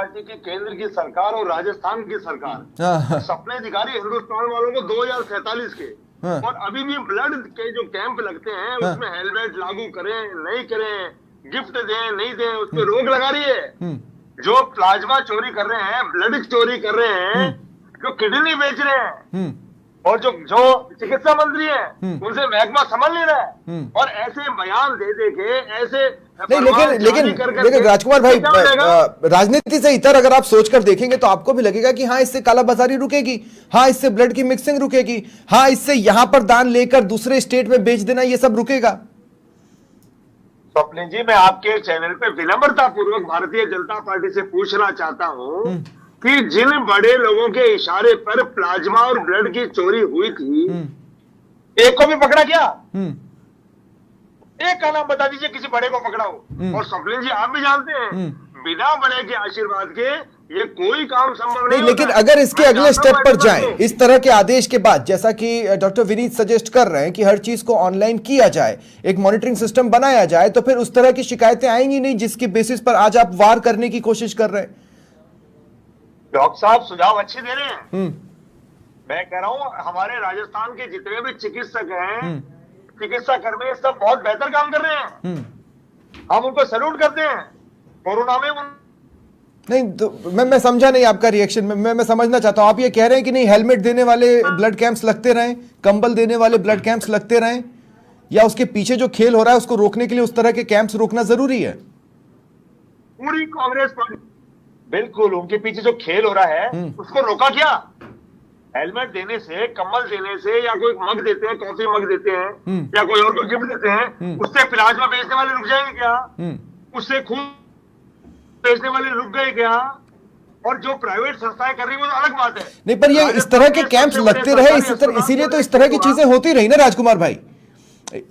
Party की केंद्र की सरकार और राजस्थान की सरकार सपने दिखा रही हिंदुस्तान वालों को 2047 के। और अभी भी ब्लड के जो कैंप लगते हैं उसमें हेलमेट लागू करें नहीं करें, गिफ्ट दें नहीं दें, उस पर रोक लगा रही है। जो प्लाज्मा चोरी कर रहे हैं, ब्लड चोरी कर रहे हैं, जो किडनी बेच रहे हैं, और जो चिकित्सा मंत्री है उनसे महकमा संभाल नहीं रहा है। और ऐसे बयान दे के ऐसे नहीं, लेकिन राजकुमार भाई, राजनीति से इतर अगर आप सोचकर देखेंगे तो आपको भी लगेगा कि हाँ इससे कालाबाजारी रुकेगी, हाँ इससे ब्लड की मिक्सिंग रुकेगी, हाँ इससे यहां पर दान लेकर दूसरे स्टेट में बेच देना ये सब रुकेगा। स्वप्निल जी, मैं आपके चैनल पे विनम्रता पूर्वक भारतीय जनता पार्टी से पूछना चाहता हूं कि जिन बड़े लोगों के इशारे पर प्लाज्मा और ब्लड की चोरी हुई थी, एक को भी पकड़ा क्या? एक का नाम बता दीजिए किसी बड़े को पकड़ा हो। और स्वप्निल जी, आप भी जानते हैं बिना बड़े के आशीर्वाद के ये कोई काम संभव नहीं। लेकिन अगर इसके अगले स्टेप पर जाएं, इस तरह के आदेश के बाद, जैसा कि डॉक्टर विनीत सजेस्ट कर रहे हैं कि हर चीज को ऑनलाइन किया जाए, एक मॉनिटरिंग सिस्टम बनाया जाए, तो फिर उस तरह की शिकायतें आएंगी नहीं जिसकी बेसिस पर आज आप वार करने की कोशिश कर रहे हैं। डॉक्टर साहब सुझाव अच्छे दे रहे हैं। मैं कह रहा हूं हमारे राजस्थान के जितने भी चिकित्सक हैं, चिकित्सा कर्मी, सब बहुत बेहतर काम कर रहे हैं। हम उनको सैल्यूट करते हैं। कोरोना में नहीं तो मैं समझा नहीं आपका रिएक्शन। मैं समझना चाहता हूं, आप ये कह रहे हैं कि नहीं हेलमेट देने वाले ब्लड कैंप्स लगते रहें, कंबल देने वाले ब्लड कैंप्स लगते रहें, या उसके पीछे जो खेल हो रहा है उसको रोकने के लिए उस तरह के कैंप्स रोकना जरूरी है? पूरी कांग्रेस पार्टी बिल्कुल, उनके पीछे जो खेल हो रहा है उसको रोका क्या? हेलमेट देने से, कंबल देने से, या कोई मग देते हैं, कॉफी मग देते हैं, या कोई और को गिफ्ट देते हैं, उससे प्लाज्मा बेचने वाले रुक जाएंगे क्या? उससे खून बेचने वाले रुक गए क्या? और जो प्राइवेट संस्थाएं कर रही है वो तो अलग बात है। नहीं, पर ये इस तरह के कैंप्स लगते रहे, इसीलिए तो इस तरह की चीजें होती रही ना राजकुमार भाई।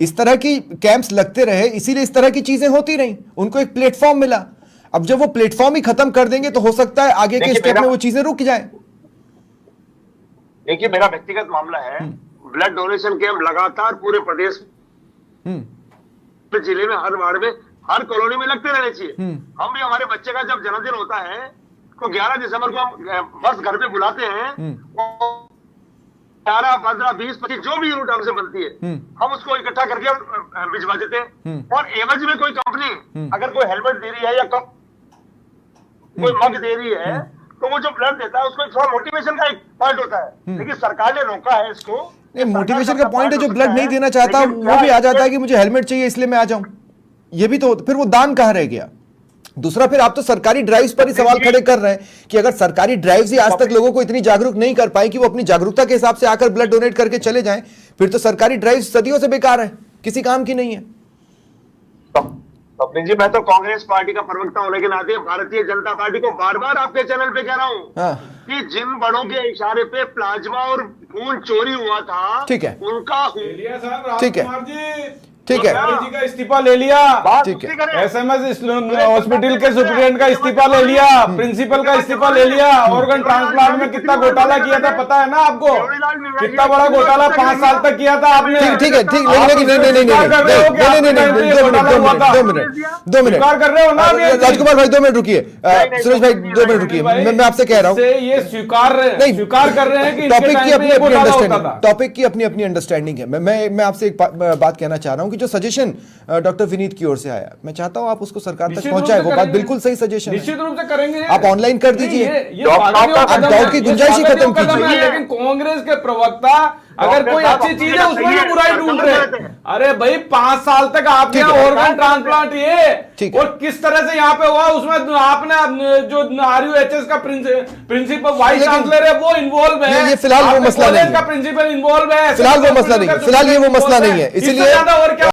इस तरह की कैंप्स लगते रहे इसीलिए इस तरह की चीजें होती रही, उनको एक प्लेटफॉर्म मिला। अब जब वो प्लेटफॉर्म ही खत्म कर देंगे तो हो सकता है आगे के स्टेप में वो चीजें रुक जाएं। देखिए, मेरा व्यक्तिगत मामला है, ब्लड डोनेशन कैंप लगातार पूरे प्रदेश जिले में, हर वार्ड में, हर कॉलोनी में लगते रहने चाहिए। हम भी, हमारे बच्चे का जब जन्मदिन होता है तो 11 दिसंबर को हम बस घर पे बुलाते हैं, 11, 15, 20, 25 जो भी यूनिट हमसे बनती है हम उसको इकट्ठा करके भिजवा देते हैं। और एवज में कोई कंपनी अगर कोई हेलमेट दे रही है या कोई मग दे रही है तो वो जो ब्लड देता है उसको थोड़ा मोटिवेशन का एक पॉइंट होता है। लेकिन सरकार ने रोका है इसको। मोटिवेशन का पॉइंट है, जो ब्लड नहीं देना चाहता वो भी आ जाता है कि मुझे हेलमेट चाहिए इसलिए मैं आ जाऊं। ये भी तो फिर वो दान कहां रह गया? दूसरा, फिर आप तो सरकारी ड्राइव्स पर ही सवाल खड़े कर रहे हैं कि अगर सरकारी ड्राइव्स ही आज तक लोगों को इतनी जागरूक नहीं कर पाई कि वो अपनी जागरूकता के हिसाब से आकर ब्लड डोनेट करके चले जाएं, फिर तो सरकारी ड्राइव सदियों से बेकार है, किसी काम की नहीं है। स्वप्निल जी, मैं तो कांग्रेस पार्टी का प्रवक्ता होने के नाते भारतीय जनता पार्टी को बार बार आपके चैनल पे कह रहा हूं कि जिन बड़ों के इशारे पे प्लाज्मा और खून चोरी हुआ था, ठीक है, उनका ठीक है, ठीक है, जी का इस्तीफा ले लिया, ठीक है, SMS हॉस्पिटल के सुप्रिटेंडेंट का इस्तीफा ले लिया, प्रिंसिपल का इस्तीफा ले लिया, ऑर्गन ट्रांसप्लांट में कितना घोटाला किया था पता है ना आपको? कितना बड़ा घोटाला 5 साल तक किया था आपने। ठीक है, ठीक, नहीं, 2 मिनट कर रहे हो ना राजकुमार भाई, 2 मिनट रुकिए, सुरेश भाई 2 मिनट रुकिए, मैं आपसे कह रहा हूँ ये स्वीकार कर रहे हैं कि टॉपिक की अपनी अपनी अंडरस्टैंडिंग है। मैं आपसे एक बात कहना चाह रहा हूँ कि जो सजेशन डॉक्टर विनीत की ओर से आया, मैं चाहता हूं आप उसको सरकार तक पहुंचाएं। वो बात बिल्कुल सही सजेशन है, निश्चित रूप से करेंगे। आप ऑनलाइन कर दीजिए, आप डाउट की गुंजाइश ही खत्म कीजिए। लेकिन कांग्रेस के प्रवक्ता अगर कोई अच्छी चीज है उसमें भी बुराई ढूंढ रहे। अरे भाई, 5 साल तक आपके ऑर्गन ट्रांसप्लांट ये और किस तरह से यहाँ पे हुआ, उसमें आपने जो RUHS का प्रिंसिपल वाइस चांसलर है वो इन्वॉल्व है। ये फिलहाल वो मसला नहीं है, प्रिंसिपल इन्वॉल्व है, फिलहाल वो मसला नहीं है, फिलहाल ये वो मसला नहीं है, इसीलिए